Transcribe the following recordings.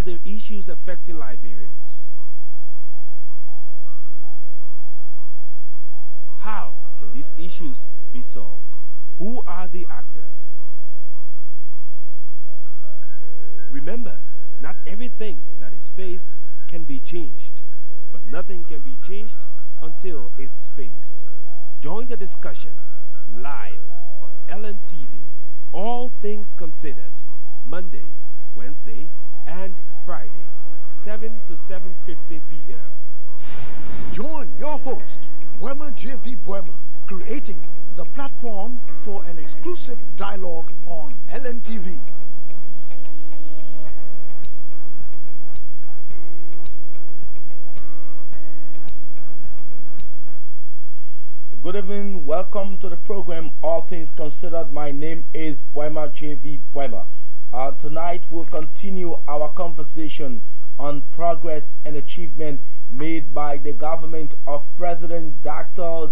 the issues affecting Liberians? How can these issues be solved? Who are the actors? Remember, not everything that is faced can be changed, but nothing can be changed until it's faced. Join the discussion live on LNTV, All Things Considered, Monday, Wednesday, and Friday, 7 to 7:15 p.m. Join your host, Boema JV Boema, creating the platform for an exclusive dialogue on LNTV. Good evening, welcome to the program All Things Considered. My name is Boema JV Boema. Tonight we'll continue our conversation on progress and achievement made by the government of President Dr.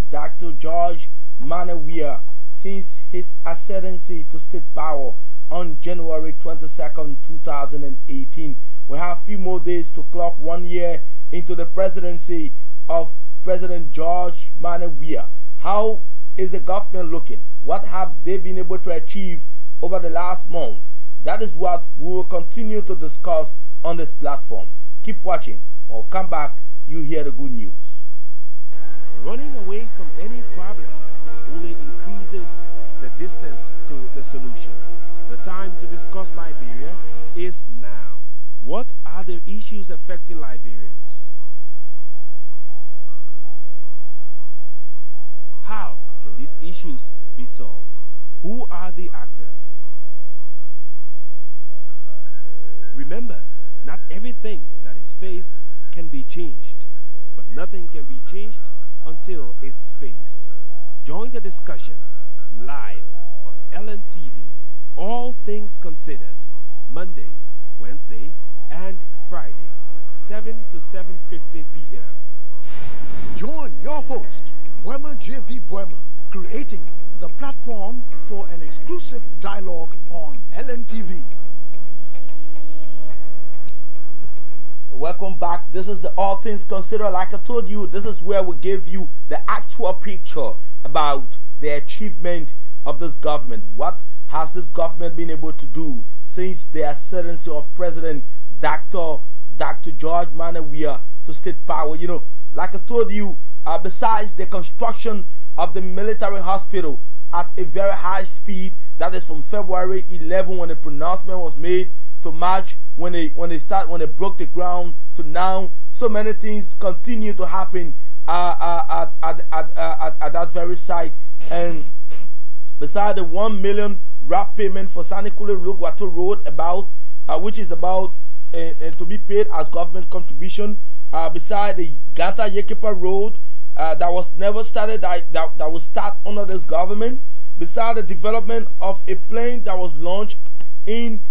George Manneh Weah since his ascendancy to state power on January 22nd, 2018. We have a few more days to clock 1 year into the presidency of President George Manneh Weah. How is the government looking? What have they been able to achieve over the last month? That is what we will continue to discuss on this platform. Keep watching. Or come back, you hear the good news. Running away from any problem only increases the distance to the solution. The time to discuss Liberia is now. What are the issues affecting Liberians? How can these issues be solved? Who are the actors? Remember, not everything that is faced can be changed, but nothing can be changed until it's faced. Join the discussion live on LNTV, All Things Considered, Monday, Wednesday, and Friday, 7 to 7:15 p.m. Join your host, Boema JV Boema, creating the platform for an exclusive dialogue on LNTV. Welcome back. This is the All Things Considered. Like I told you, this is where we give you the actual picture about the achievement of this government. What has this government been able to do since the ascendancy of President Dr. George Manneh Weah to state power? You know, like I told you, besides the construction of the military hospital at a very high speed, that is from February 11 when the pronouncement was made to March when they broke the ground to now, so many things continue to happen at that very site. And beside the 1 million RAP payment for Sanikule Lugwato Road, which is about to be paid as government contribution, beside the Ganta Yekepa Road that was never started, that will start under this government, beside the development of a plane that was launched in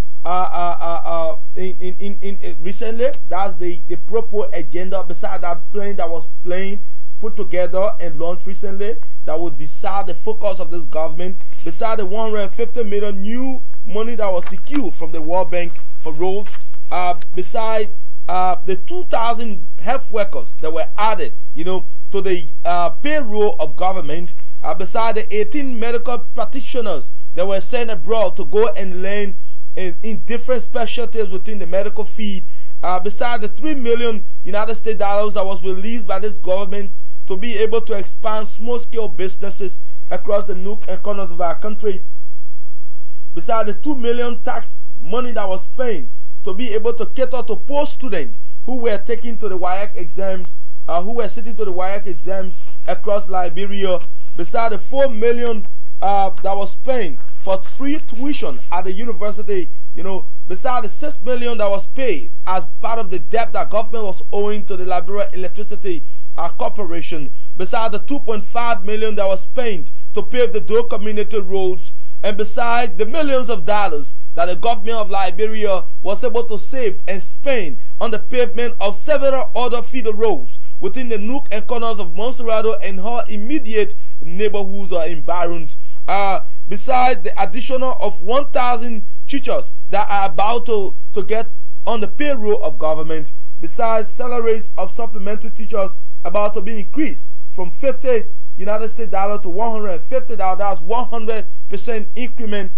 recently. That's the proper agenda. Beside that plane that was put together and launched recently, that will decide the focus of this government. Beside the 150 million new money that was secured from the World Bank for roads, beside the 2,000 health workers that were added, you know, to the payroll of government, beside the 18 medical practitioners that were sent abroad to go and learn in different specialties within the medical field, beside the 3 million United States dollars that was released by this government to be able to expand small-scale businesses across the nook and corners of our country, beside the 2 million tax money that was spent to be able to cater to poor students who were taking to the WAEC exams, who were sitting to the WAEC exams across Liberia, beside the 4 million that was spent for free tuition at the university, you know, beside the 6 million that was paid as part of the debt that government was owing to the Liberia Electricity Corporation, beside the 2.5 million that was spent to pave the Dole community roads, and beside the millions of dollars that the government of Liberia was able to save and spend on the pavement of several other feeder roads within the nook and corners of Monserrado and her immediate neighborhoods or environs. Beside the additional of 1,000 teachers that are about to get on the payroll of government, besides salaries of supplementary teachers about to be increased from 50 United States dollar to $150. That's 100% increment.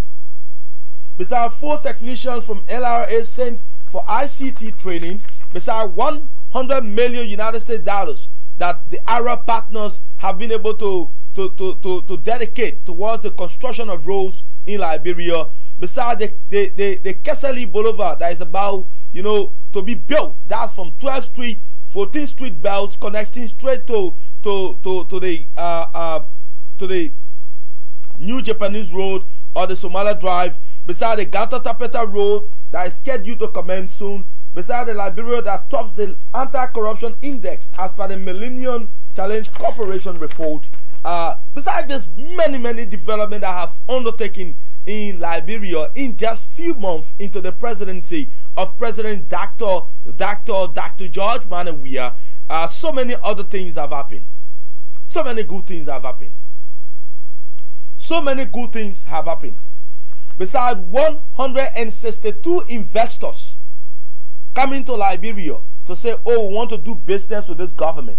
Besides 4 technicians from LRA sent for ICT training, besides 100 million United States dollars that the Arab partners have been able to dedicate towards the construction of roads in Liberia. Besides the Kesali Boulevard that is about, to be built. That's from 12th Street, 14th Street belt connecting straight to the New Japanese Road or the Somalia Drive. Beside the Ganta Tapeta Road that is scheduled to commence soon. Beside the Liberia that tops the anti-corruption index as per the Millennium Challenge Corporation report. Besides this, many developments that have undertaken in Liberia in just few months into the presidency of President Dr. George Manneh Weah. So many other things have happened. So many good things have happened. So many good things have happened. Besides 162 investors coming to Liberia to say, oh, we want to do business with this government.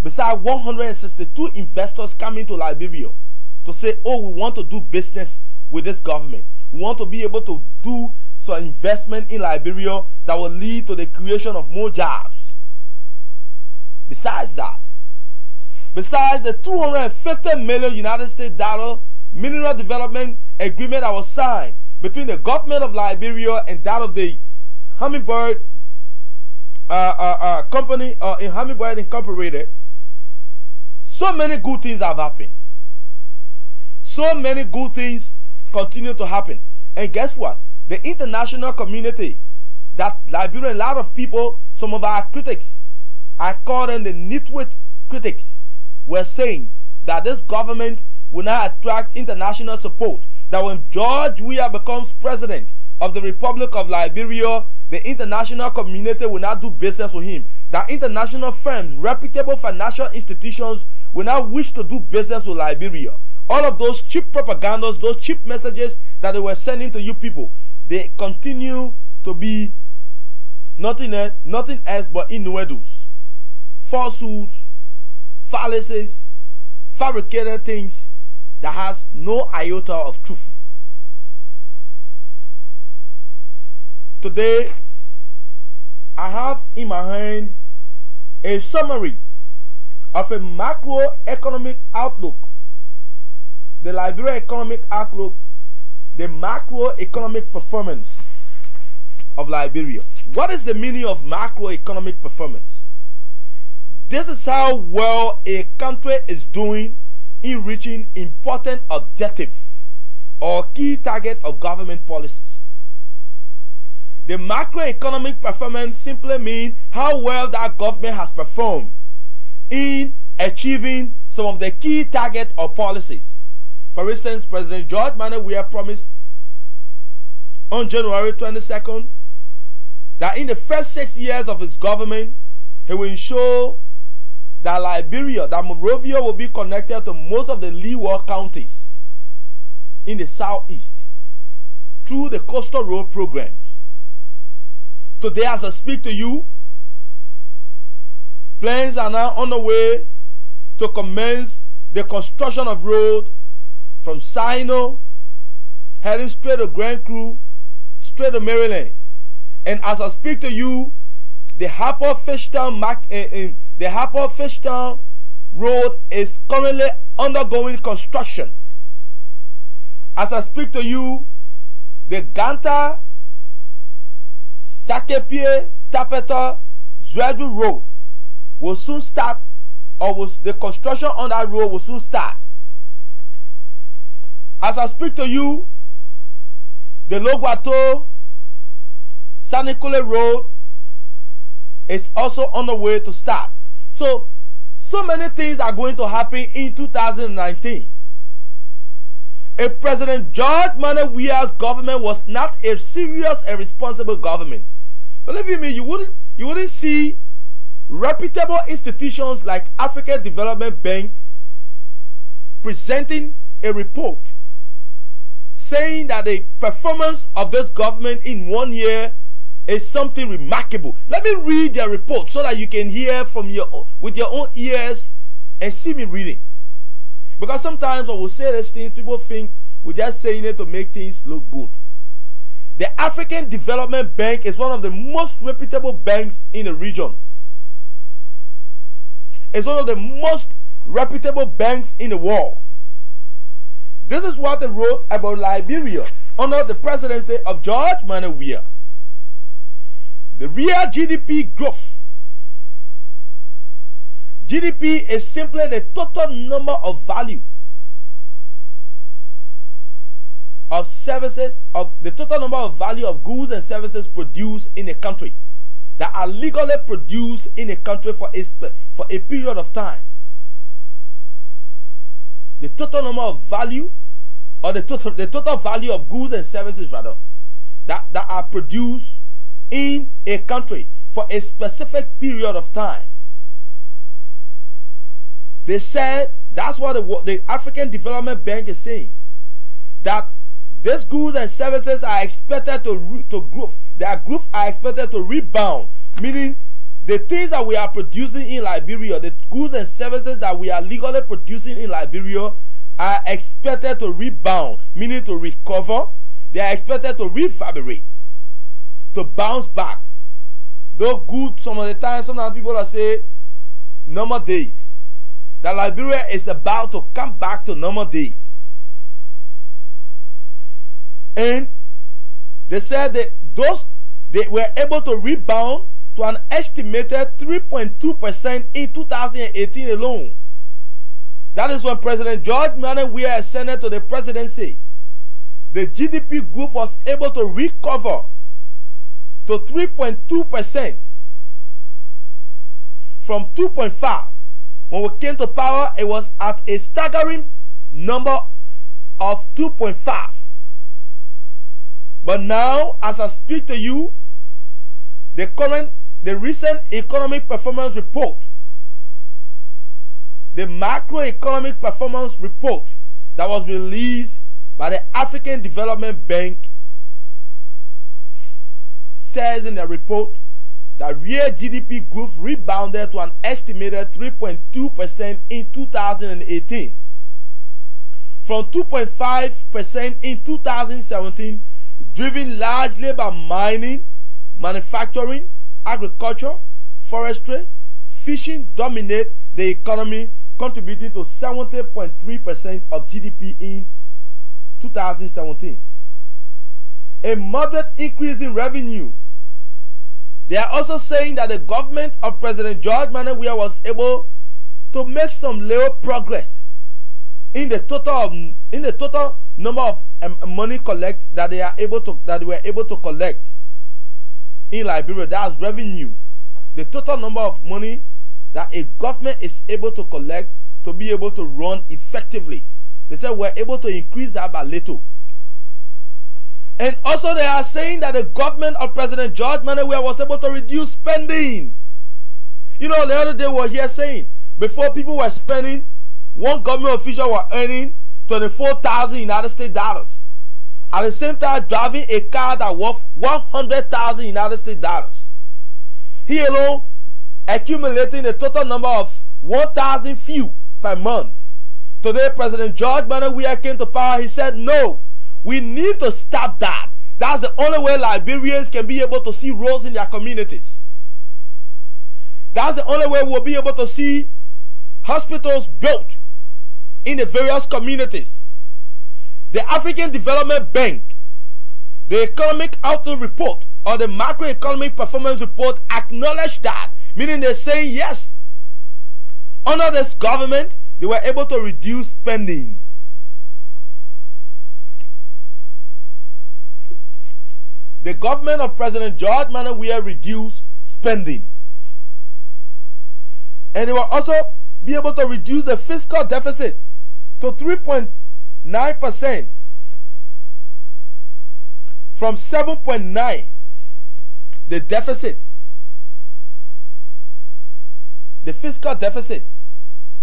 Besides 162 investors coming to Liberia to say, oh, we want to do business with this government. We want to be able to do some investment in Liberia that will lead to the creation of more jobs. Besides that, besides the 250 million United States dollar mineral development agreement that was signed between the government of Liberia and that of the Hummingbird company in Hummingbird Incorporated, so many good things have happened. So many good things continue to happen. And guess what? The international community, that Liberia, a lot of people, some of our critics, I call them the nitwit critics, were saying that this government will not attract international support. That when George Weah becomes president of the Republic of Liberia, the international community will not do business with him. That international firms, reputable financial institutions, will not wish to do business with Liberia. All of those cheap propagandas, those cheap messages that they were sending to you people, they continue to be nothing else but innuendos, falsehoods, fallacies, fabricated things that has no iota of truth. Today, I have in my hand a summary of a macroeconomic outlook, the Liberia economic outlook, the macroeconomic performance of Liberia. What is the meaning of macroeconomic performance? This is how well a country is doing in reaching important objective or key target of government policies. The macroeconomic performance simply means how well that government has performed in achieving some of the key target or policies. For instance, President George Manneh Weah promised on January 22nd that in the first 6 years of his government, he will ensure that Liberia, that Monrovia will be connected to most of the Leeward counties in the southeast through the coastal road programs. Today, as I speak to you, plans are now on the way to commence the construction of road from Sino, heading straight to Grand Crew, straight to Maryland. And as I speak to you, the Harper Fishtown Road is currently undergoing construction. As I speak to you, the Ganta Sakepie Tapeta Zwedu Road will soon start, or the construction on that road will soon start. As I speak to you, the Logwato Sanikole Road is also on the way to start. So many things are going to happen in 2019. If President George Manneh Weah's government was not a serious and responsible government, believe me, you wouldn't see reputable institutions like African Development Bank presenting a report saying that the performance of this government in 1 year is something remarkable. Let me read their report so that you can hear from with your own ears and see me reading. Because sometimes when we say these things, people think we're just saying it to make things look good. The African Development Bank is one of the most reputable banks in the region. It's one of the most reputable banks in the world. This is what they wrote about Liberia under the presidency of George Manneh Weah. The real GDP growth. GDP is simply the total number of value of services, of the total number of value of goods and services produced in a country that are legally produced in a country for a period of time. The total number of value, or the total value of goods and services rather, that are produced in a country for a specific period of time. They said, that's what the African Development Bank is saying, that these goods and services are expected to grow. Their growth are expected to rebound, meaning the things that we are producing in Liberia, the goods and services that we are legally producing in Liberia, are expected to rebound, meaning to recover. They are expected to reverberate, to bounce back. Though good, some of the time, sometimes people are saying normal days. That Liberia is about to come back to normal day. And they said that they were able to rebound to an estimated 3.2% in 2018 alone. That is when President George Manneh Weah ascended to the presidency. The GDP growth was able to recover to 3.2% from 2.5%. When we came to power, it was at a staggering number of 2.5%. But now, as I speak to you, the recent economic performance report, the macroeconomic performance report that was released by the African Development Bank, says in the report that real GDP growth rebounded to an estimated 3.2% in 2018, from 2.5% in 2017, driven largely by mining, manufacturing, agriculture, forestry, fishing dominate the economy, contributing to 70.3% of GDP in 2017. A moderate increase in revenue. They are also saying that the government of President George Manneh Weah was able to make some little progress in the total number of money collect that they were able to collect in Liberia. That's revenue. The total number of money that a government is able to collect to be able to run effectively. They said we're able to increase that by little. And also they are saying that the government of President George Manneh Weah was able to reduce spending. You know, the other day we were here saying, before people were spending, one government official was earning 24,000 United States dollars. At the same time, driving a car that worth 100,000 United States dollars. He alone accumulating a total number of 1,000 fuel per month. Today, President George Manneh Weah came to power. He said, no, we need to stop that. That's the only way Liberians can be able to see roads in their communities. That's the only way we'll be able to see hospitals built in the various communities. The African Development Bank, the Economic Outlook Report, or the Macroeconomic Performance Report acknowledged that, meaning they're saying yes, under this government, they were able to reduce spending. The government of President George Manneh Weah reduced spending. And they will also be able to reduce the fiscal deficit to 3.9% from 7.9%. The deficit, the fiscal deficit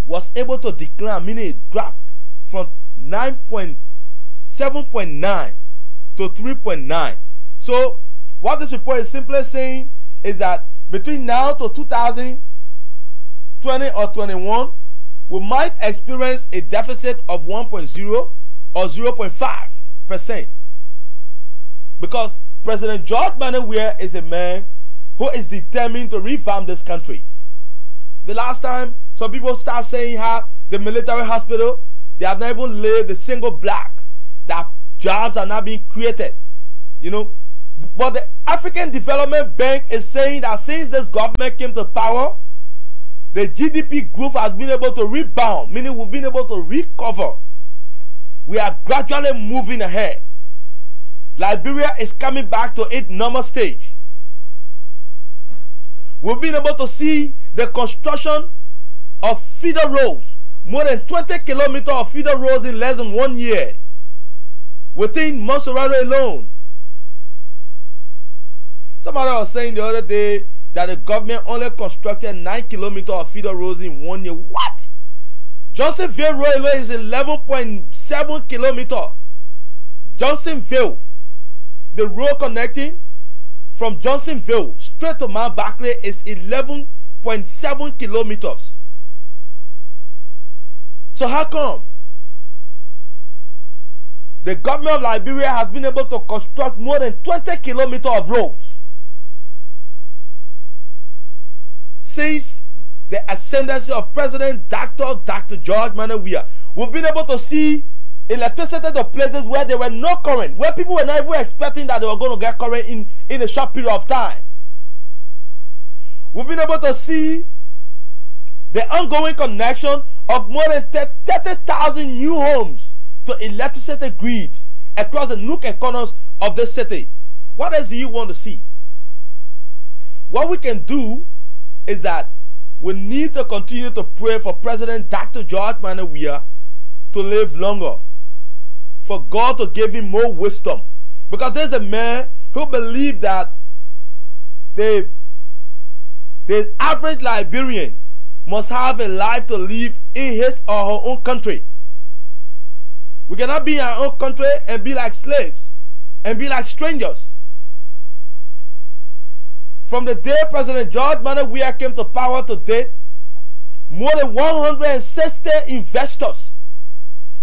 was able to decline, meaning it dropped from 9.6% 7.9 to 3.9. So what this report is simply saying is that between now to 2020 or 21, we might experience a deficit of 1.0 or 0.5%. Because President George Manneh Weah is a man who is determined to revamp this country. The last time some people start saying how the military hospital, they have not even laid a single block, that jobs are not being created, you know. But the African Development Bank is saying that since this government came to power, the GDP growth has been able to rebound, meaning we've been able to recover. We are gradually moving ahead. Liberia is coming back to its normal stage. We've been able to see the construction of feeder roads, more than 20 kilometers of feeder roads in less than 1 year, within Monserrate alone. Somebody was saying the other day that the government only constructed 9 kilometers of feeder roads in 1 year. What? Johnsonville Railway is 11.7 kilometers. Johnsonville, the road connecting from Johnsonville straight to Mount Barkley, is 11.7 kilometers. So how come the government of Liberia has been able to construct more than 20 kilometers of roads since the ascendancy of President Dr. George Manneh Weah? We've been able to see electricity to places where there were no current, where people were not even expecting that they were going to get current in a short period of time. We've been able to see the ongoing connection of more than 30,000 new homes to electricity grids across the nook and corners of the city. What else do you want to see? What we can do is that we need to continue to pray for President Dr. George Manneh Weah to live longer, for God to give him more wisdom. Because there's a man who believes that the average Liberian must have a life to live in his or her own country. We cannot be in our own country and be like slaves and be like strangers. From the day President George Manneh Weah came to power to date, more than 160 investors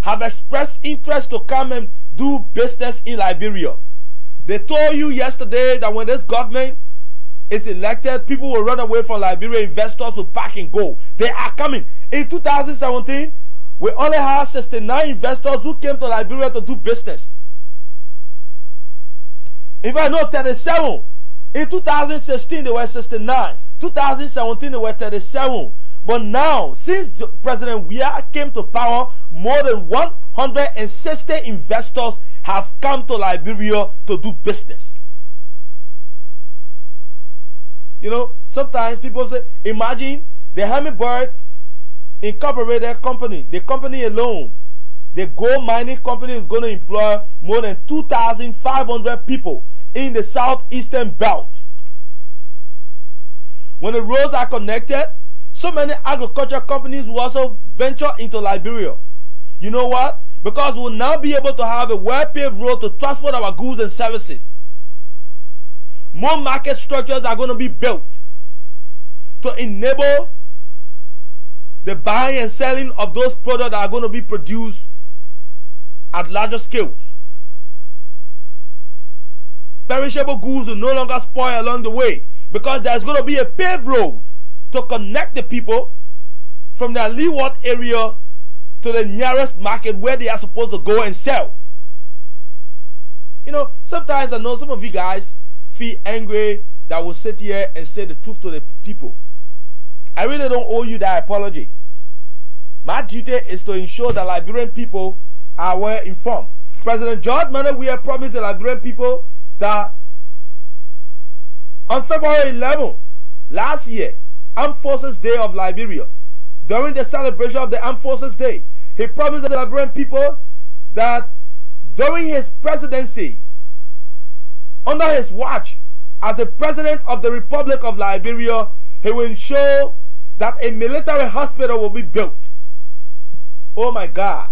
have expressed interest to come and do business in Liberia. They told you yesterday that when this government is elected, people will run away from Liberia. Investors will pack and go. They are coming. In 2017, we only had 69 investors who came to Liberia to do business. In fact, no, 37. In 2016, there were 69. 2017, there were 37. But now, since President Weah came to power, more than 160 investors have come to Liberia to do business. You know, sometimes people say, imagine the Hummingbird Incorporated company, the company alone, the gold mining company is going to employ more than 2,500 people in the southeastern belt. When the roads are connected, so many agriculture companies will also venture into Liberia. You know what? Because we'll now be able to have a well-paved road to transport our goods and services. More market structures are going to be built to enable the buying and selling of those products that are going to be produced at larger scales. Perishable goods will no longer spoil along the way because there's going to be a paved road to connect the people from their leeward area to the nearest market where they are supposed to go and sell. You know, sometimes I know some of you guys feel angry that will sit here and say the truth to the people. I really don't owe you that apology. My duty is to ensure that Liberian people are well informed. President George Manneh Weah promised the Liberian people that on February 11 last year, Armed Forces Day of Liberia, during the celebration of the Armed Forces Day, he promised the Liberian people that during his presidency, under his watch as the President of the Republic of Liberia, he will ensure that a military hospital will be built. Oh my God.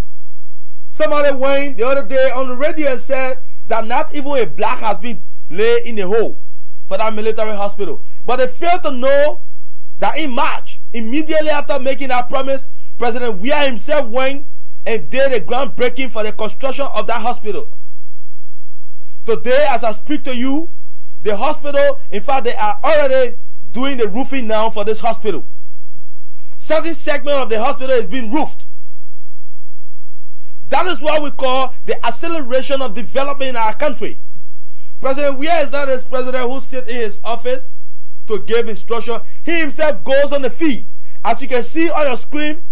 Somebody went the other day on the radio and said that not even a black has been laid in a hole for that military hospital. But they failed to know that in March, immediately after making that promise, President Weah himself went and did a groundbreaking for the construction of that hospital. Today, as I speak to you, the hospital, in fact, they are already doing the roofing now for this hospital. Certain segment of the hospital is being roofed. That is what we call the acceleration of development in our country. President Weah is not this president who sits in his office to give instruction. He himself goes on the field. As you can see on your screen,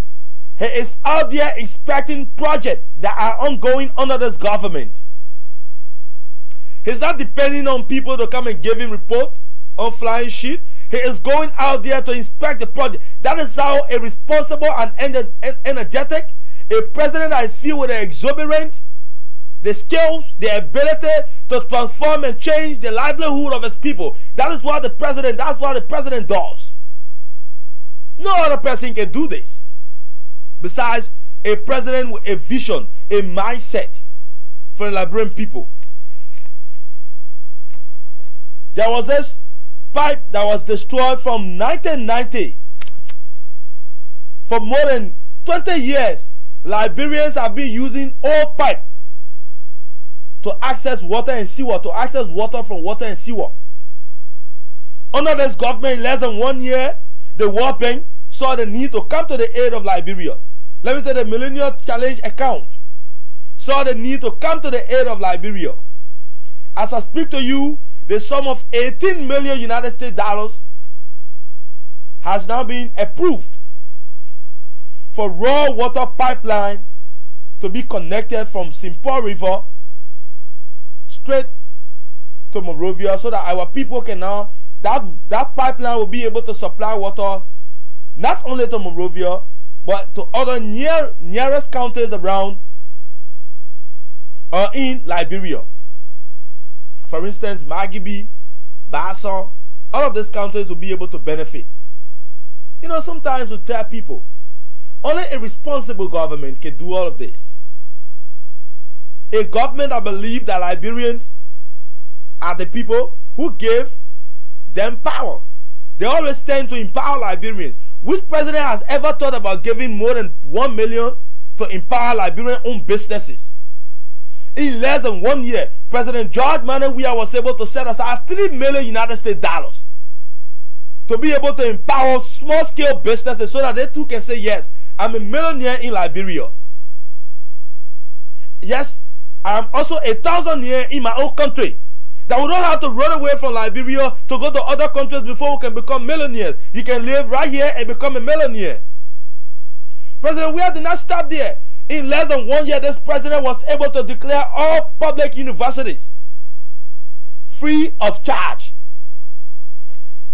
he is out there inspecting projects that are ongoing under this government. He's not depending on people to come and give him report on flying sheet. He is going out there to inspect the project. That is how a responsible and energetic, a president that is filled with the exuberant, the skills, the ability to transform and change the livelihood of his people. That is what the president, that's what the president does. No other person can do this. Besides a president with a vision, a mindset for the Liberian people. There was this pipe that was destroyed from 1990. For more than 20 years, Liberians have been using old pipe to access water and sewer, to access water from water and sewer. Under this government, in less than 1 year, the World Bank saw the need to come to the aid of Liberia. Let me say the Millennium Challenge account saw the need to come to the aid of Liberia. As I speak to you, the sum of 18 million United States dollars has now been approved for raw water pipeline to be connected from Simpoa River straight to Monrovia, so that our people can now, that pipeline will be able to supply water not only to Monrovia but to other nearest counties around or in Liberia. For instance, Margibi, Bassa, all of these counties will be able to benefit. You know, sometimes we tell people, only a responsible government can do all of this. A government that believes that Liberians are the people who give them power. They always tend to empower Liberians. Which president has ever thought about giving more than 1 million to empower Liberian-owned businesses? In less than 1 year, President George Manuel Weah was able to set aside 3 million United States dollars to be able to empower small-scale businesses so that they too can say, yes, I'm a millionaire in Liberia. Yes, I'm also a thousandaire in my own country. That we don't have to run away from Liberia to go to other countries before we can become millionaires. You can live right here and become a millionaire. President Weah did not stop there. In less than 1 year, this president was able to declare all public universities free of charge.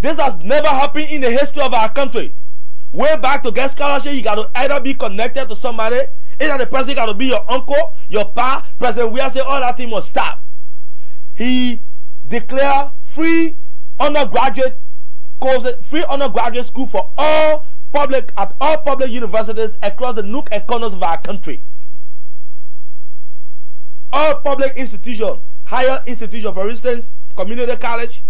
This has never happened in the history of our country. Way back to get scholarship, you got to either be connected to somebody, either the person got to be your uncle, your pa. President Weah said all that thing must stop. He declared free undergraduate courses, free undergraduate school for all public universities across the nook and corners of our country. All public institutions, higher institutions, for instance, community college,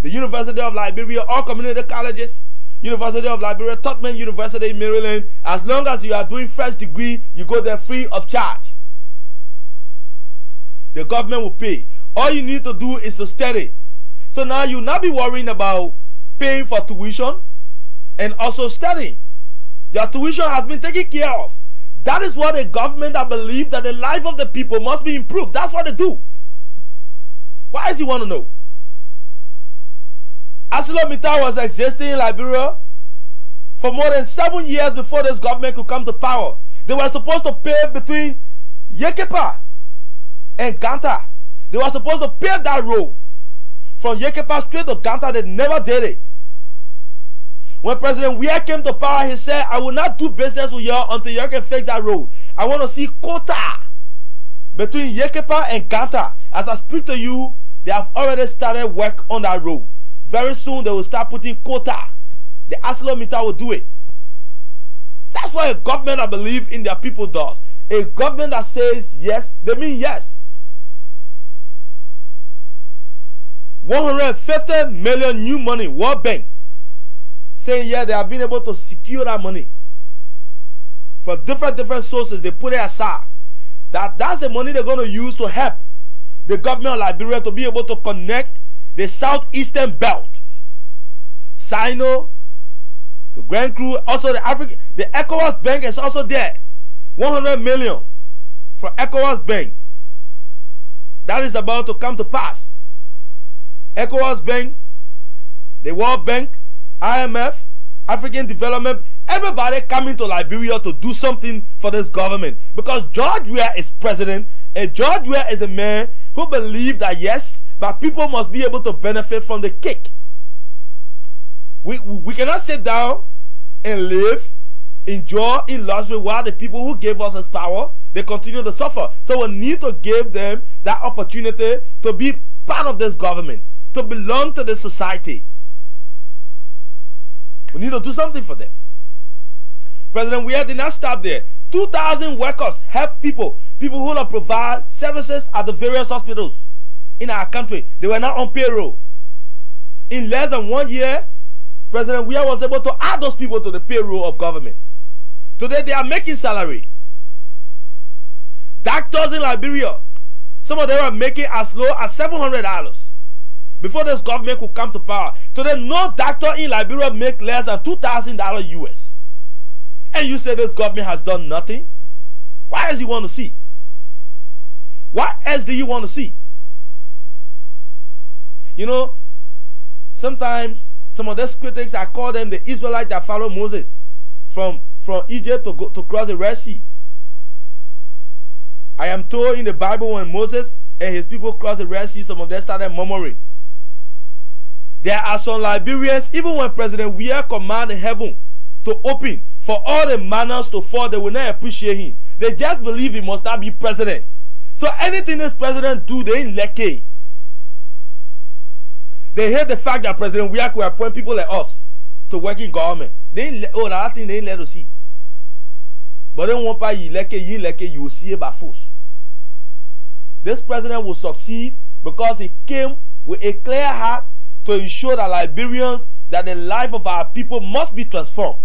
the University of Liberia, all community colleges, University of Liberia, Tubman University in Maryland, as long as you are doing first degree, you go there free of charge. The government will pay. All you need to do is to study. So now you'll not be worrying about paying for tuition and also studying. Your tuition has been taken care of. That is what a government that believes that the life of the people must be improved. That's what they do. Why does you want to know? ArcelorMittal was existing in Liberia for more than 7 years before this government could come to power. They were supposed to pave between Yekepa and Ganta. They were supposed to pave that road from Yekepa straight to Ganta. They never did it. When President Weah came to power, he said, I will not do business with you until you can fix that road. I want to see quota between Yekepa and Ganta. As I speak to you, they have already started work on that road. Very soon they will start putting quota. The ArcelorMittal will do it. That's what a government that believes in their people does. A government that says yes, they mean yes. 150 million new money, World Bank saying yeah, they have been able to secure that money for different sources. They put it aside. That's the money they're going to use to help the government of Liberia to be able to connect the southeastern belt. Sino, the Grand Crew, also the ECOWAS Bank is also there. 100 million for ECOWAS Bank. That is about to come to pass. ECOWAS Bank, the World Bank, IMF, African Development, everybody coming to Liberia to do something for this government. Because George Weah is president, and George Weah is a man who believes that yes, but people must be able to benefit from the cake. We cannot sit down and live, enjoy in luxury while the people who gave us this power, they continue to suffer. So we need to give them that opportunity to be part of this government, to belong to this society. We need to do something for them. President Weah did not stop there. 2,000 workers, health people who will provide services at the various hospitals in our country. They were not on payroll. In less than 1 year, President Weah was able to add those people to the payroll of government. Today they are making salary. Doctors in Liberia, some of them are making as low as $700 before this government could come to power. Today no doctor in Liberia make less than $2,000 US. And you say this government has done nothing? What else you want to see? What else do you want to see? You know, sometimes some of those critics, I call them the Israelites that follow Moses from Egypt to cross the Red Sea. I am told in the Bible when Moses and his people crossed the Red Sea, some of them started murmuring. There are some Liberians, even when President Weah commanded heaven to open for all the manners to fall, they will not appreciate him. They just believe he must not be president. So anything this president do, they ain't lucky. They hate the fact that President Weah could appoint people like us to work in government. They ain't that thing they ain't let us see. But they won't buy you will see it by force. This president will succeed because he came with a clear heart to ensure that Liberians, that the life of our people must be transformed.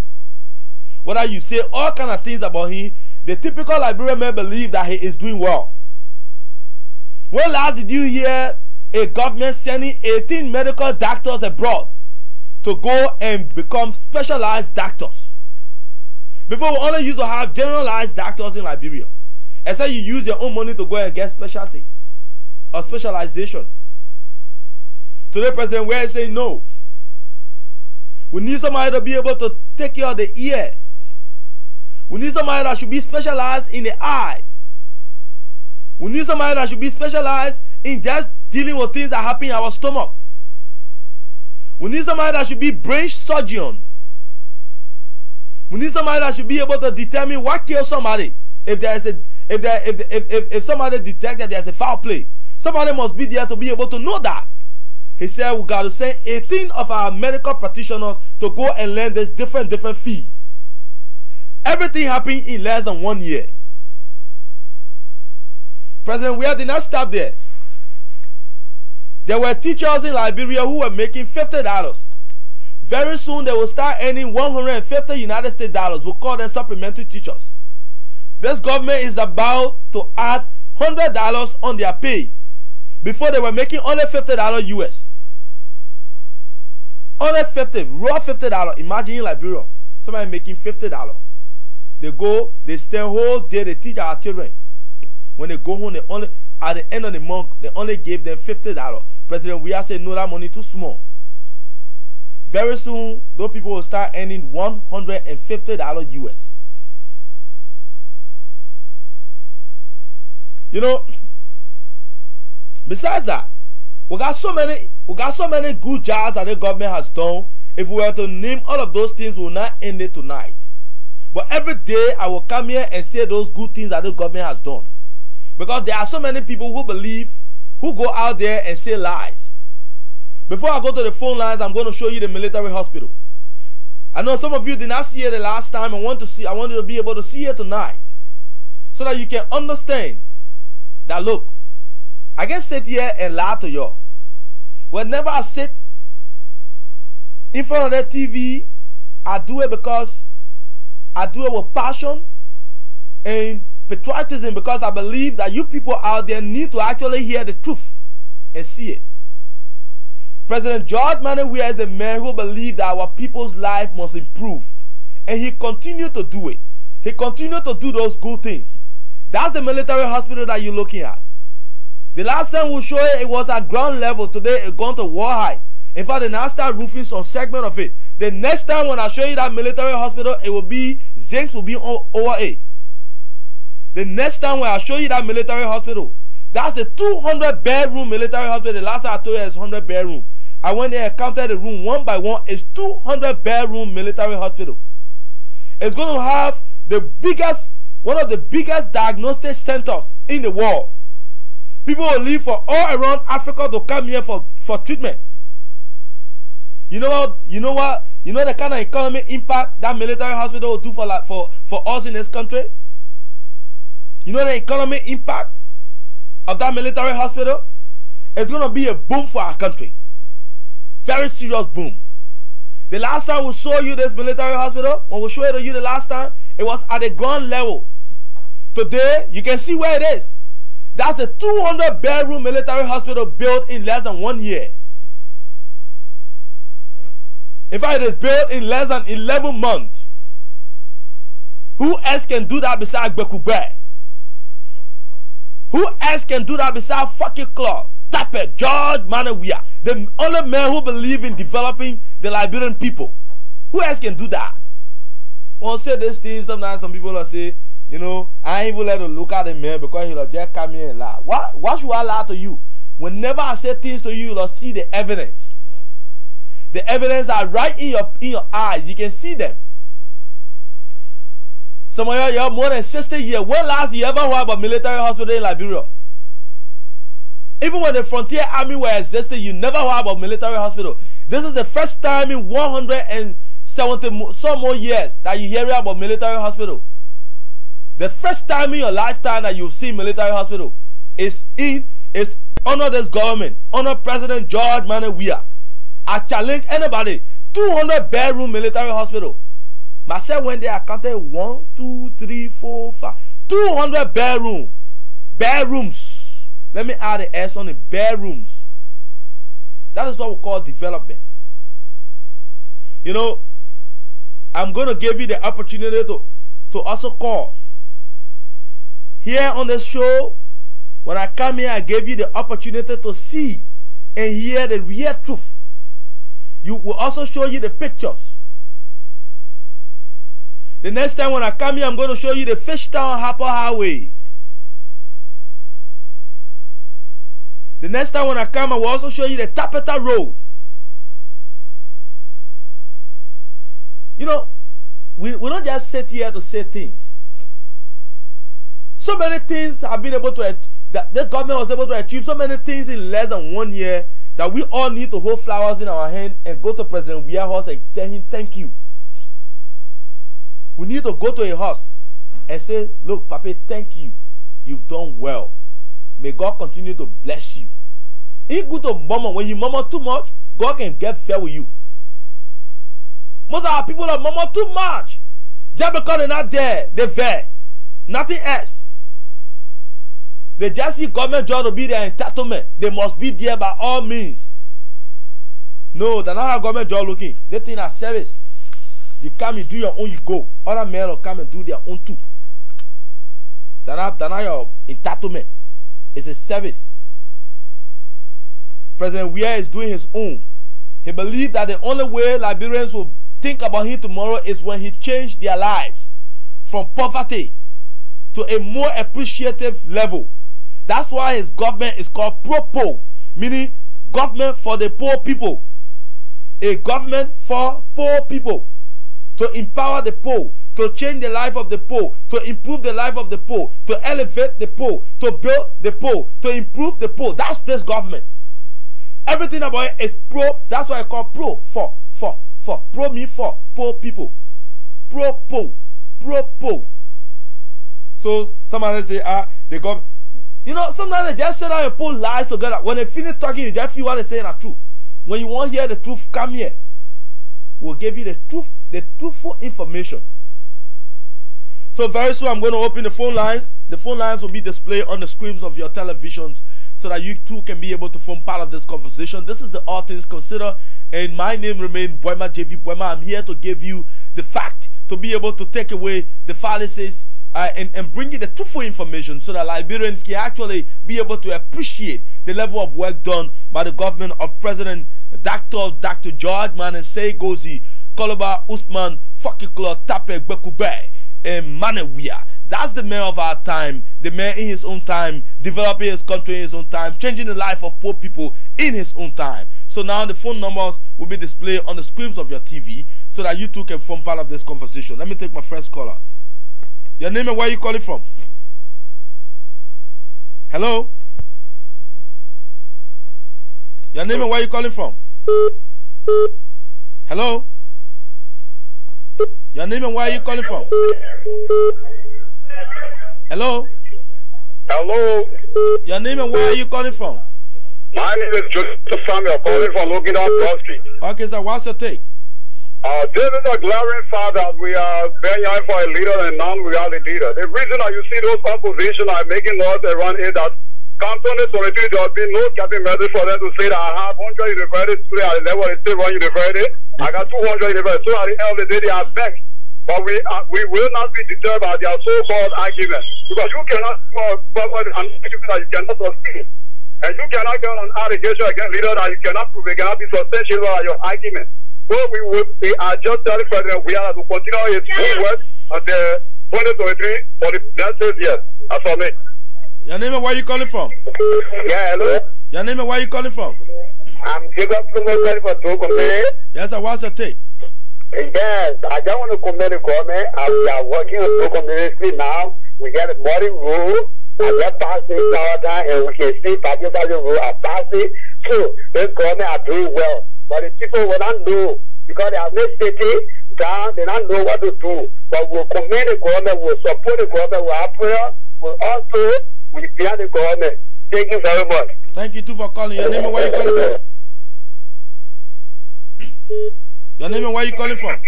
Whether you say all kind of things about him, the typical Liberian man believe that he is doing well. When last did you hear a government sending 18 medical doctors abroad to go and become specialized doctors? Before, we only used to have generalized doctors in Liberia. Except you use your own money to go and get specialty or specialization. Today, President Weah is saying no. We need somebody to be able to take care of the ear. We need somebody that should be specialized in the eye. We need somebody that should be specialized in just dealing with things that happen in our stomach. We need somebody that should be brain surgeon. We need somebody that should be able to determine what kills somebody. If somebody detects that there's a foul play, somebody must be there to be able to know that. He said we got to send 18 of our medical practitioners to go and learn this different field. Everything happened in less than 1 year. President Weah did not stop there. There were teachers in Liberia who were making $50. Very soon they will start earning 150 United States dollars. We'll call them supplementary teachers. This government is about to add $100 on their pay. Before they were making only $50 US. Only 50, raw $50. Imagine in Liberia, somebody making $50. They go, they stay whole day, they teach our children. When they go home, they only, at the end of the month, they only gave them $50. President Weah said, no, that money too small. Very soon, those people will start earning $150 US. You know, besides that, we got so many good jobs that the government has done. If we were to name all of those things, we will not end it tonight. But every day I will come here and say those good things that the government has done. Because there are so many people who believe, who go out there and say lies. Before I go to the phone lines, I'm going to show you the military hospital. I know some of you did not see it the last time. I want you to be able to see it tonight. so that you can understand that, look, I can sit here and lie to you. Whenever I sit in front of that TV, I do it because I do it with passion and patriotism, because I believe that you people out there need to actually hear the truth and see it. President George Manneh Weah is a man who believes that our people's life must improve, and he continued to do it. He continued to do those good things. That's the military hospital that you're looking at. The last time we showed it was at ground level. Today it's gone to wall height. In fact, they now start roofing some segment of it. The next time when I show you that military hospital, it will be zinc will be over it. The next time when I show you that military hospital, that's a 200-bedroom military hospital. The last time I told you it's 100 bedroom. I went there and counted the room one by one. It's 200-bedroom military hospital. It's going to have the biggest, one of the biggest diagnostic centers in the world. People will leave for all around Africa to come here for treatment. You know what? You know the kind of economic impact that military hospital will do for us in this country? You know the economic impact of that military hospital? It's going to be a boom for our country. Very serious boom. The last time we saw you this military hospital, when we showed it to you the last time, it was at the ground level. Today, you can see where it is. That's a 200-bedroom military hospital built in less than 1 year. In fact, it is built in less than 11 months. Who else can do that besides Bekube? Who else can do that besides fucking Claude, Tapet, George Manneh Weah, the only man who believes in developing the Liberian people? Who else can do that? When I say this thing, sometimes some people will say, you know, I ain't even let him look at the man because he'll just come here and lie. Why should I lie to you? Whenever I say things to you, you'll see the evidence. The evidence are right in your eyes. You can see them. Some of you have more than 60 years. When last you ever heard about military hospital in Liberia? Even when the frontier army were existing, you never heard about military hospital. This is the first time in 170 some more years that you hear about military hospital. The first time in your lifetime that you've seen military hospital is under this government, under President George Manneh Weah. I challenge anybody. 200-bedroom military hospital. Myself went there, I counted 1, 2, 3, 4, 5. 200 bedrooms. Let me add the S on it. Bedrooms. That is what we call development. You know, I'm going to give you the opportunity to also call. Here on the show, when I come here, I gave you the opportunity to see and hear the real truth. You will also show you the pictures. The next time when I come here, I'm going to show you the Fishtown Harper Highway. The next time when I come, I will also show you the Tapeta Road. You know, we don't just sit here to say things. So many things have been able to, that the government was able to achieve so many things in less than 1 year that we all need to hold flowers in our hand and go to President Weah's house and tell him thank you. We need to go to a house and say, look, Papi, thank you. You've done well. May God continue to bless you. It's good to murmur. When you murmur too much, God can get fair with you. Most of our people are murmur too much. Just because they're not there, they're there. Nothing else. They just see government job to be their entitlement. They must be there by all means. No, they're not how government job looking. They think are service. You come, you do your own, you go. Other men will come and do their own too. They're not your entitlement. It's a service. President Weah is doing his own. He believes that the only way Liberians will think about him tomorrow is when he changed their lives from poverty to a more appreciative level. That's why his government is called PROPO, meaning government for the poor people. A government for poor people. To empower the poor, to change the life of the poor, to improve the life of the poor, to elevate the poor, to build the poor, to improve the poor. That's this government. Everything about it is pro. That's why I call pro. For. Pro means for poor people. Pro-po. So somebody say, the government. You know, sometimes they just sit down and put lies together. When they finish talking, you just feel what they're saying are true. When you want to hear the truth, come here. We'll give you the truth, the truthful information. So very soon I'm going to open the phone lines. The phone lines will be displayed on the screens of your televisions so that you too can be able to form part of this conversation. This is the All Things Considered, and my name remains Boima JV Boima. I'm here to give you the fact, to be able to take away the fallacies and bring you the truthful information so that Liberians can actually be able to appreciate the level of work done by the government of President Dr. George Manasseh Gozi, Koloba Usman Fakiklo Tape Bekube, and Manewia. That's the man of our time, the man in his own time, developing his country in his own time, changing the life of poor people in his own time. So now the phone numbers will be displayed on the screens of your TV so that you too can form part of this conversation. Let me take my first caller. Your name and where you calling from? Hello? Your name and where you calling from? Hello? Your name and where you calling from? Hello? Hello? Your name and where are you calling from? My name is Joseph Samuel, calling from looking up Broad Street. Okay, sir, what's your take? This is a glaring fact that we are begging for a leader and non-reality leader. The reason that you see those opposition are making laws around it that come 2023, there will be no cabinet message for them to say that I have 100 universities today at the level they still run university. I got 200 universities. So at the end of the day, they are back. But we will not be deterred by their so-called arguments. Because you cannot forward an argument that you cannot succeed. And you cannot get an allegation against leader that you cannot prove. It cannot be substantiated by your argument. So we are just telling President we are to continue his good work until 2023 for the next 6 years. That's for me. Your name and where you calling from? Yeah, hello? Your name and where you calling from? I'm Jacob from Togo. Yes, sir, what's your take? Yes, I just want to commend the government. We are working on Togo ministry now. We get a morning rule. I get passing power time and we can see Pablo rule are passing. So this government are doing well. But the people will not know because they have no city down, they don't know what to do. But we'll commend the government, we'll support the government, we'll have prayer, we'll also be behind the government. Thank you very much. Thank you too for calling. Your name and where you calling from? Your name and where you calling from?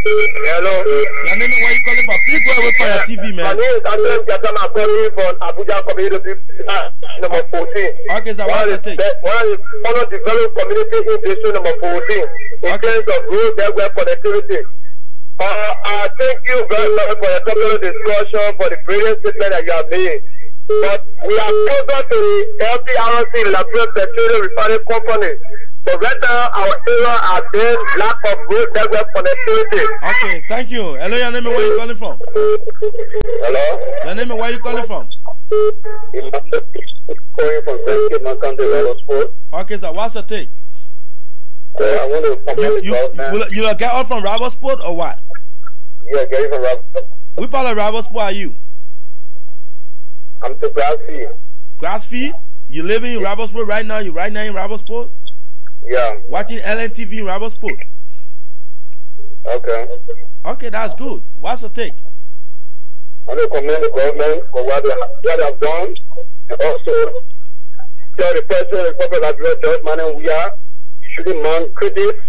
Hello. Your name and where you calling from? Please go away from your TV, man. My name is Andres Gatama, calling from Abuja Community number 14. Okay, sir, what's your take? One is Honor Development Community in District number 14 in terms of road network connectivity. I thank you very much for your topical discussion, for the brilliant statement that you have made. But we are closer to the LPRC, the Liberian Petroleum Refining Company. But right now, our area has been lack of road network connectivity. Okay, thank you. Hello, your name and where you calling from? Hello? Your name and where you calling from? Calling from St. County, Rabosport. Okay, sir, what's your take? I want to comment the government. You get off from Rabosport or what? Yeah, getting from Rabosport. Which part of Rabosport are you? I'm to Grassfield. Grassfield? You living in Rabosport right now? You right now in Rabosport? Yeah. Watching LNTV in Rabosport? Okay. Okay, that's good. What's your take? I want to commend the government for what they have done, and also tell the President of the Republic of Liberia, George Manasseh, you shouldn't mind critics,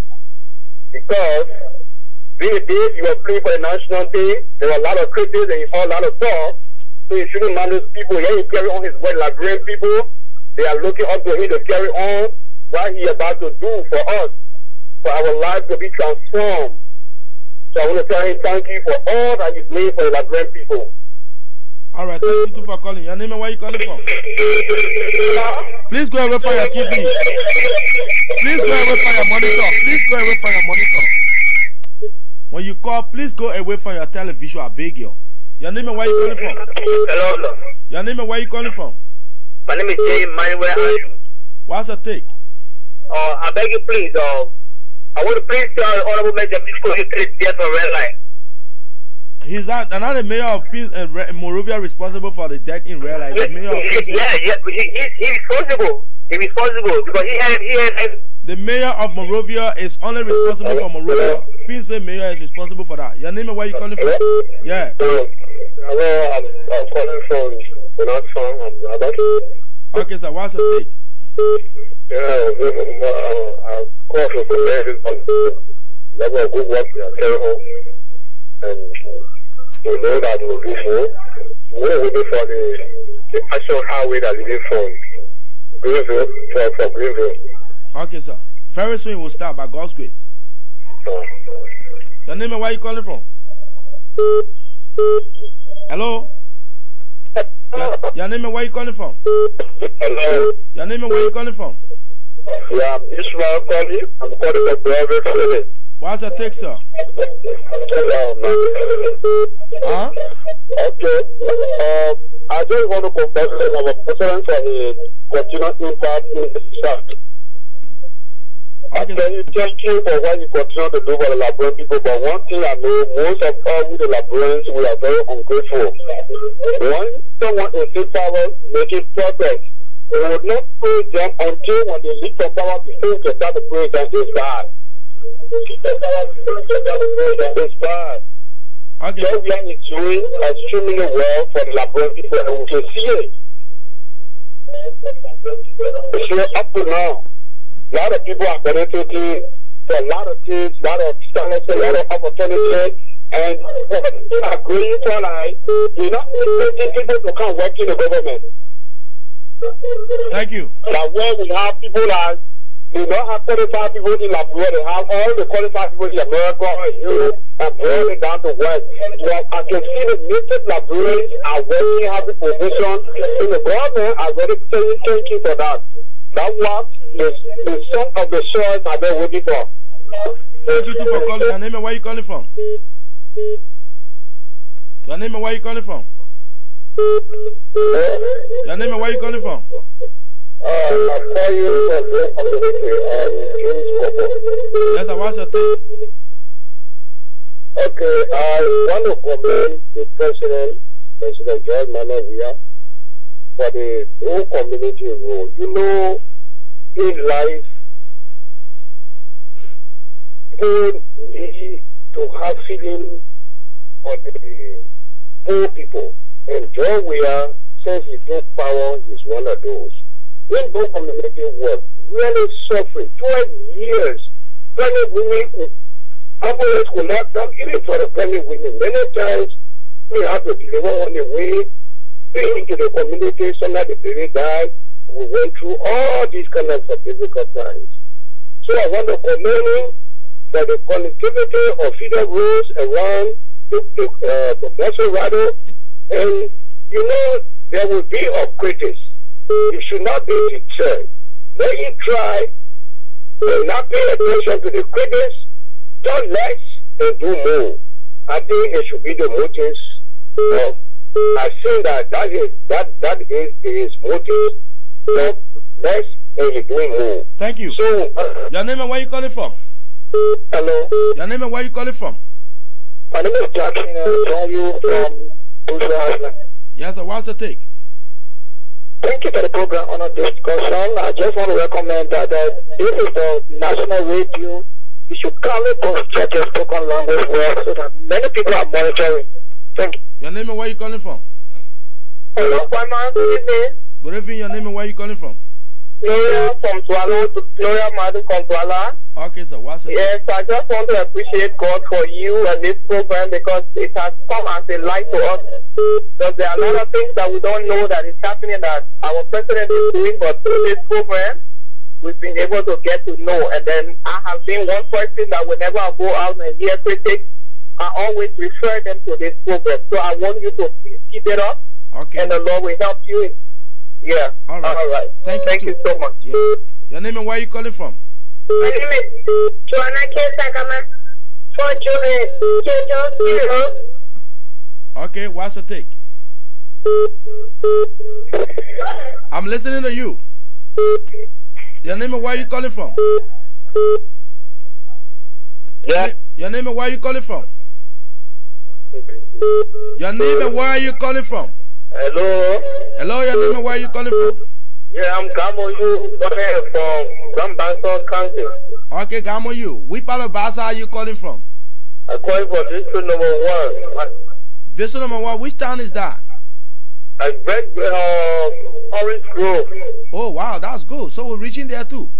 because being this, you are playing for the national team, there are a lot of critics and you saw a lot of talk, so you shouldn't mind those people. Yeah, he carry on his work. Liberian people, they are looking up to him to carry on what he about to do for us, for our life to be transformed. So I want to tell him thank you for all that he's made for the Liberian people. All right, thank you too for calling. Your name and where you calling from? Please go away from your TV. Please go away from your monitor. Please go away from your monitor. When you call, please go away from your television. I beg you. Your name and where you calling from? Hello. Your name and where you calling from? My name is Jay Manuel. What's your take? I beg you please, I want to please tell the Honorable Major Bisco you take there for red line. He's another mayor of Prince and Monrovia responsible for the death in red line. Yeah, he's responsible. He's responsible because he had the mayor of Monrovia is only responsible for Monrovia. Princeville mayor is responsible for that. Your name and where you calling from? Yeah. Hello, I'm calling from Bonat Farm. I'm about to... Okay, sir. What's your take? Yeah, I'll call for commending on the level of good work we are carrying on. And we know that we'll do more. We're waiting for the actual highway that leads from Greenville, from Greenville. Okay, sir. Very soon we'll start by God's grace. Your name and where you calling from? Hello? Your name and where you calling from? Hello? Your name and where you calling from? Yeah, I'm Israel calling. I'm calling from Brother Philip. What's your take, sir? Huh? Okay. I just want to congratulate our president for his continued impact in the society. Okay. Thank you for what you continue to do for the Liberian people. But one thing I know, most of all with the Liberians, we are very ungrateful. When someone is in power making progress, they would not praise them until when they leave from power before they start to praise them. It's bad. It's bad. Okay. Georgia is doing extremely well for the Liberian people, and we can see it. So up to now, a lot of people are benefiting for a lot of things, a lot of talents, a lot of opportunities, and what they are going for like, you're not expecting people to come work in the government. Thank you. Now where we have people like, they don't have 35 people in Liberia, they have all the qualified people in America and Europe and brought it down to West. Well, I can see the native Liberians are working, having position in the government. I already thank you for that. That's what the son of the soil have been waiting for. Thank you too for calling. Your name and where you calling from? Your name and where you calling from? Your name and where you calling from? I call you from the community, James Bobo. Yes, I watch your take. Okay, I want to commend the President George Manawia, for the whole community role. You know, in life, people need to have feeling for the poor people. And John Weah, since he took power, is one of those. In both community work, really suffering, 12 years. Pregnant women, ambulance could not come even for the pregnant women. Many times, we have to deliver on the way into the community. Somebody the baby died. We went through all these kind of difficult times. So I want to commend him for the connectivity of feeder roads around the Maserado. And you know, there will be of critics. You should not be deterred. Let him try and not pay attention to the critics, do less and do more. I think it should be the motives of, I think that is his motive. So less and you're doing more. Thank you. So, your name and where you calling from? hello. Your name and where you calling from? My name is Jackie, and I'm calling you from Bushra Island. Yes, sir. What's the take? Thank you for the program on a discussion. I just want to recommend that this is the national radio. You should kindly post your spoken language work so that many people are monitoring. Thank you. Your name and where you calling from? Hello, Kwama. Good evening. Good evening. Your name and where you calling from? Gloria from Twala to Gloria Madu from Twala. Okay, sir. What's the take? Yes, I just want to appreciate God for you and this program because it has come as a light to us. Because there are a lot of things that we don't know that is happening that our president is doing, but through this program, we've been able to get to know. And then I have been one person that whenever I go out and hear critics, I always refer them to this program. So I want you to please keep it up. Okay. And the Lord will help you. Yeah. All right. All right. Thank you so much. Yeah. Your name and where you calling from? My name is Joanna Kesagama. For Jojo. Okay, what's the take? I'm listening to you. Your name and where you calling from? Yeah. Your name and where you calling from? Your name and where are you calling from? Hello. Hello, your name and where you calling from? Yeah, I'm Gamoyu from Gambanson County. Okay, Gamoyu. Which part of Basa are you calling from? I'm calling for district number 1. District number 1, which town is that? Red Orange Grove. Oh wow, that's good. So we're reaching there too.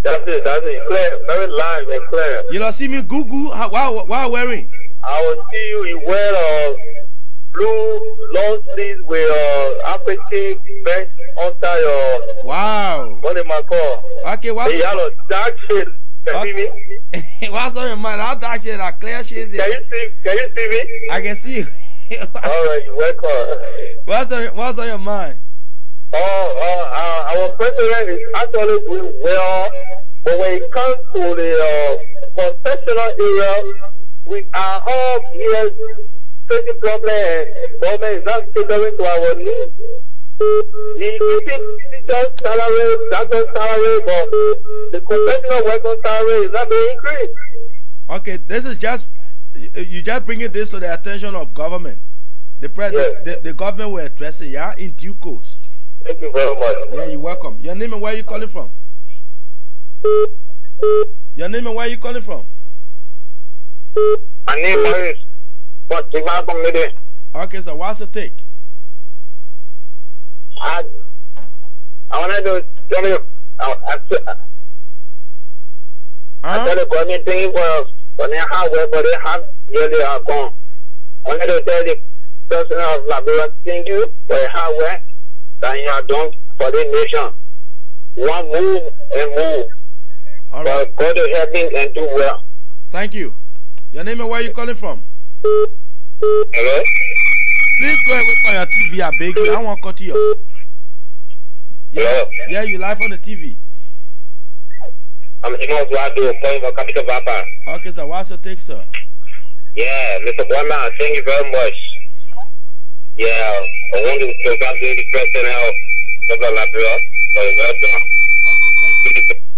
That's it. Clear. Very live and clear. You don't see me Google while wearing? I will see you wear blue long sleeves with African vest under your. Wow. What am I called? Okay, what's the yellow dark shade? Can you see me? What's on your mind? How dark shade? Are clear shades? Can you see me? I can see you. All right, welcome. What's on your mind? Our president is actually doing well, but when it comes to the concessional area, we are all here facing problems, and government is not catering to our needs. The teacher salary, doctor salary, but the concessional worker salary is not being increased. Okay, this is just, you just bringing this to the attention of government. The government will address it, yeah, in due course. Thank you very much. Yeah, you're welcome. Your name and where are you calling from? Your name and where are you calling from? My name is Okay, so what's the take? I wanted to tell you, I tell the government thing was when they have but they have yearly are gone. I wanted to tell the president of Liberia, thank you for the hard work that you have done for the nation. One move and move. All right. But God to help me and do well. Thank you. Your name and where are you calling from? Hello? Please go away from your TV, I beg you. I won't cut you off. Yeah, you live on the TV. I'm Simon Zuado, calling for Capital Vapa. Okay, sir. What's your take, sir? Yeah, Mr. Boyman, thank you very much. Yeah, I want to congratulate the president of Liberia for the well done. Okay,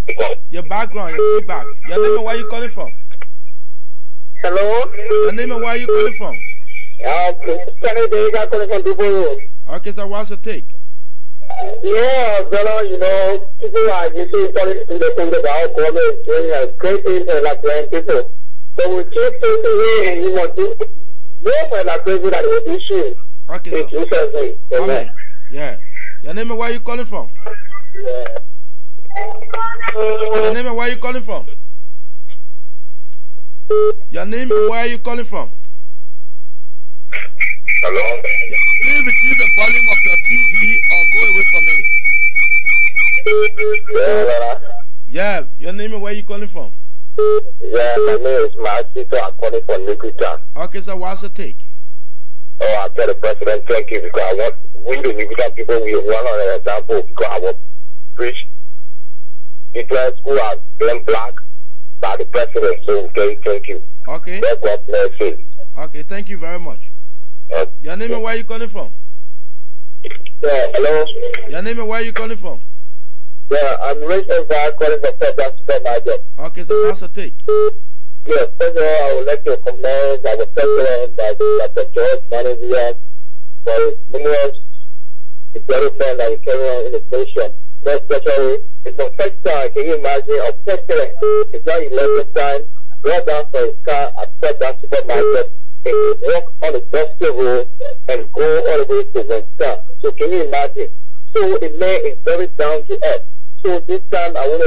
thank you. Your background, your feedback. Your name and where are you calling from? Hello? Your name and where are you calling from? Calling from Dubai. Okay, sir. What's your take? Yeah, brother, you know, people are usually calling to the thing about government doing great things for Liberian people. So we keep taking here and you want to know for Liberian that will be issues. Okay, sir. Amen. Yeah. Your name and where are you calling from? Yeah. Your name and where are you calling from? Your name and where are you calling from? Hello? Yeah. Please reduce the volume of your TV or go away from it. Yeah, your name and where are you calling from? Yeah, my name is Masito. I'm calling from Nikuta. Okay, so what's the take? Oh, I tell the president thank you because I want we the Nikuta people we want an example because I will preach people who are being black by the president. So okay, thank you. Okay. God bless you. Okay, thank you very much. Your name and where are you calling from? Yeah, hello? Your name and where are you calling from? Yeah, I'm Rachel Guy calling from Federal Supermarket. Okay, so what's the take? Yes, first of all, I would like to commend our president, Dr. George Manavia, for his numerous development that he carried on in the nation. Most especially, it's the first time, can you imagine, a president, it's not 11th time, brought down for his car at Federal Supermarket, and he walk on the dusty road and go all the way to Winston. So can you imagine? So the man is very down to earth. So this time I want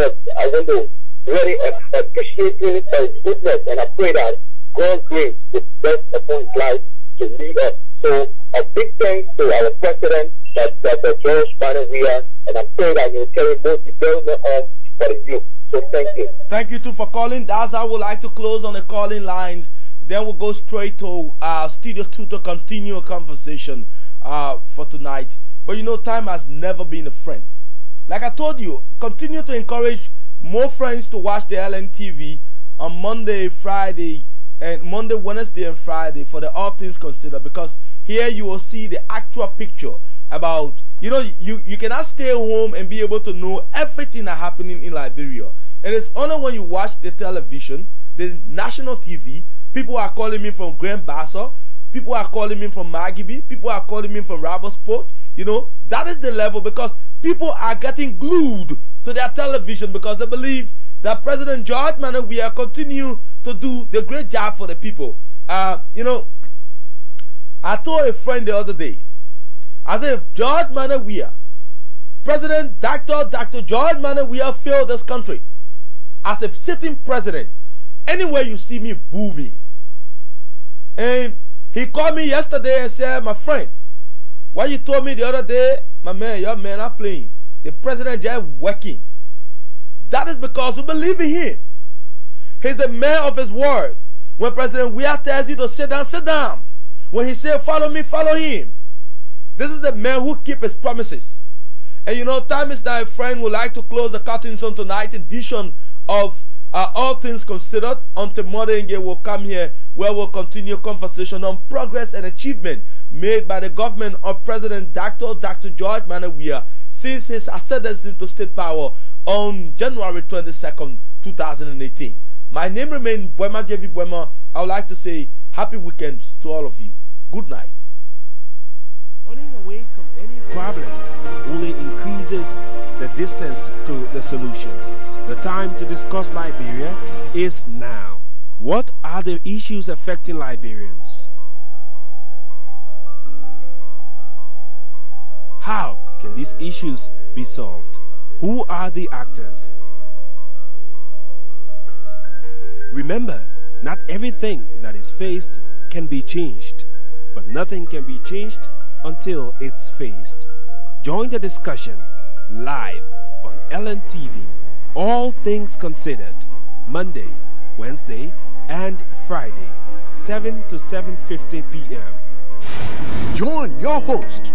to really appreciate him for his goodness, and I pray that God's grace will rest upon his life to lead us. So a big thanks to our president, Dr. George Manavia, and I pray that he will carry more development on for the youth. So thank you. Thank you too for calling. That's how we like to close on the calling lines. Then we'll go straight to Studio 2 to continue a conversation for tonight. But you know, time has never been a friend. Like I told you, continue to encourage more friends to watch the LNTV on Monday, Friday, and Monday, Wednesday, and Friday for the All Things Considered, because here you will see the actual picture about, you know, you cannot stay home and be able to know everything that's happening in Liberia. And it's only when you watch the television, the national TV. People are calling me from Grand Bassa. People are calling me from Magibi. People are calling me from Rabosport. You know, that is the level, because people are getting glued to their television because they believe that President George Manavia continue to do the great job for the people. You know, I told a friend the other day, as if George Manneh Weah, President Dr. George Manneh Weah failed this country as a sitting president. Anywhere you see me, boo me. And he called me yesterday and said, my friend, what you told me the other day, my man, your man are playing. The president just working. That is because we believe in him. He's a man of his word. When President Weah tells you to sit down, sit down. When he says follow me, follow him. This is the man who keeps his promises. And you know, time is now, a friend would like to close the curtains on tonight's edition of All Things Considered. Until Monday again, we'll come here where we'll continue conversation on progress and achievement made by the government of President Dr. George Manneh Weah since his ascendancy to state power on January 22nd, 2018. My name remains Boema JV Boema. I would like to say happy weekends to all of you. Good night. Running away from any problem only increases the distance to the solution. The time to discuss Liberia is now. What are the issues affecting Liberians? How can these issues be solved? Who are the actors? Remember, not everything that is faced can be changed, but nothing can be changed until it's faced. Join the discussion live on LNTV. All Things Considered, Monday, Wednesday, and Friday, 7 to 7:50 p.m. Join your host,